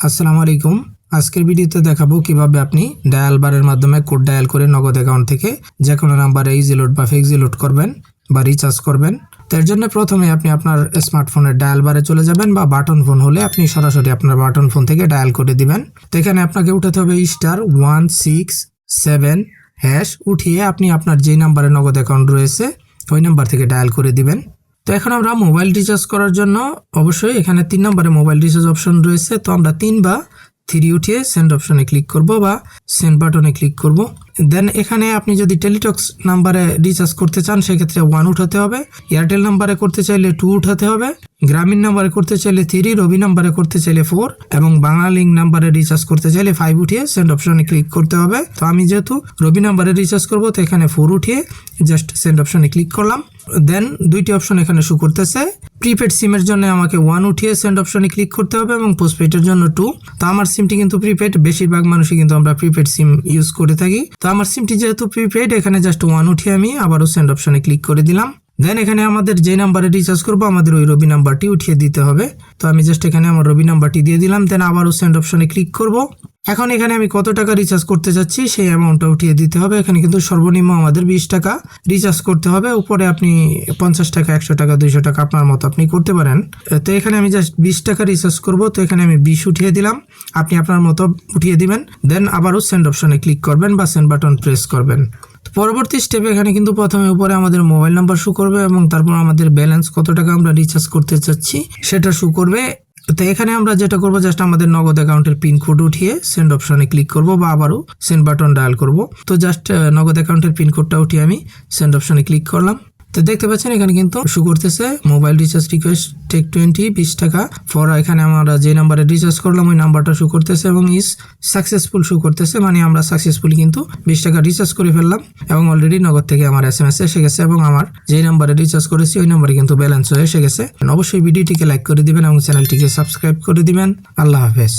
আসসালামু আলাইকুম। আজকের ভিডিওতে দেখাবো কিভাবে আপনি ডায়াল বারের মাধ্যমে কোড ডায়াল করে নগদ অ্যাকাউন্ট থেকে যে কোনো নাম্বারে ইজি লোড বা ফ্লেক্সি লোড করবেন বা রিচার্জ করবেন। তো এর জন্য প্রথমে আপনি আপনার স্মার্টফোনের ডায়াল বারে চলে যাবেন, বা বাটন ফোন হলে আপনি সরাসরি আপনার বাটন ফোন থেকে ডায়াল করে দিবেন। তো এখানে আপনাকে উঠাতে হবে *167# উঠিয়ে আপনি আপনার যে নাম্বারে নগদ অ্যাকাউন্ট রয়েছে ওই নাম্বার থেকে ডায়াল করে দিবেন। তো এখন আমরা মোবাইল রিচার্জ করার জন্য অবশ্যই এখানে 3 নম্বরে মোবাইল রিচার্জ অপশন রয়েছে। তো আমরা 3 বা 3 উঠিয়ে সেন্ড অপশনে ক্লিক করব বা সেন্ড বাটনে ক্লিক করব। দেন এখানে আপনি যদি টেলিটক্স নাম্বারে রিচার্জ করতে চান সেক্ষেত্রে 1 উঠাতে হবে, এয়ারটেল নাম্বারে করতে চাইলে 2 উঠাতে হবে, গ্রামীণ নাম্বারে করতে চাইলে 3, রবি নাম্বারে করতে চাইলে 4 এবং বাংলালিংক নাম্বারে রিচার্জ করতে চাইলে 5 উঠিয়ে সেন্ড অপশনে ক্লিক করতে হবে। তো আমি যেহেতু রবি নাম্বারে রিচার্জ করব তো এখানে 4 উঠিয়ে জাস্ট সেন্ড অপশনে ক্লিক করলাম। দেন দুইটি অপশন এখানে শো করতেছে। প্রিপেড সিমের জন্য আমাকে 1 উঠিয়ে সেন্ড অপশনে ক্লিক করতে হবে এবং পোস্টপেডের জন্য 2। তো আমার সিমটি কিন্তু প্রিপেড, বেশিরভাগ মানুষই কিন্তু আমরা প্রিপেড সিম ইউজ করে থাকি। তো আমার সিমটি যেহেতু প্রিপেড এখানে জাস্ট 1 উঠিয়ে আমি আবারও সেন্ড অপশনে ক্লিক করে দিলাম। দেন এখানে আমাদের যে নাম্বারে রিচার্জ করব আমাদের ওই রবি নাম্বারটি উঠিয়ে দিতে হবে। তো আমি জাস্ট এখানে আমার রবি নাম্বারটি দিয়ে দিলাম। দেন আবারও সেন্ড অপশনে ক্লিক করব। এখন এখানে আমি কত টাকা রিচার্জ করতে চাচ্ছি সেই অ্যামাউন্টটা উঠিয়ে দিতে হবে। এখানে কিন্তু সর্বনিম্ন আমাদের 20 টাকা রিচার্জ করতে হবে। উপরে আপনি 50 টাকা, 100 টাকা, 200 টাকা আপনার মতো আপনি করতে পারেন। তো এখানে আমি জাস্ট 20 টাকা রিচার্জ করব। তো এখানে আমি 20 উঠিয়ে দিলাম, আপনি আপনার মতো উঠিয়ে দিবেন। দেন আবারও সেন্ড অপশনে ক্লিক করবেন বা সেন্ড বাটন প্রেস করবেন। পরবর্তী স্টেপে এখানে কিন্তু প্রথমে উপরে আমাদের মোবাইল নাম্বার শো করবে এবং তারপর আমাদের ব্যালেন্স কত টাকা আমরা রিচার্জ করতে চাচ্ছি সেটা শো করবে। তো এখানে আমরা যেটা করব জাস্ট আমাদের নগদ অ্যাকাউন্টের পিন কোড উঠিয়ে সেন্ড অপশনে ক্লিক করব বা আবারও সেন্ড বাটন ডায়াল করব। তো জাস্ট নগদ অ্যাকাউন্টের পিন কোডটা উঠিয়ে আমি সেন্ড অপশনে ক্লিক করলাম। তো দেখতে পাচ্ছেন এখানে কিন্তু শো করতেছে মোবাইল রিচার্জ রিকোয়েস্ট টেক 20 টাকা ফর। এখানে আমরা যে নাম্বারে রিচার্জ করলাম ওই নাম্বারটা শো করতেছে এবং ইজ সাকসেসফুল শো করতেছে, মানে আমরা সাকসেসফুলি কিন্তু 20 টাকা রিচার্জ করে ফেললাম এবং অলরেডি নগদ থেকে আমার SMS এসে গেছে এবং আমার যে নাম্বারে রিচার্জ করেছি ওই নাম্বারে কিন্তু ব্যালেন্স হয়ে এসে গেছে। অবশ্যই ভিডিওটিকে লাইক করে দিবেন এবং চ্যানেলটিকে সাবস্ক্রাইব করে দিবেন। আল্লাহ হাফেজ।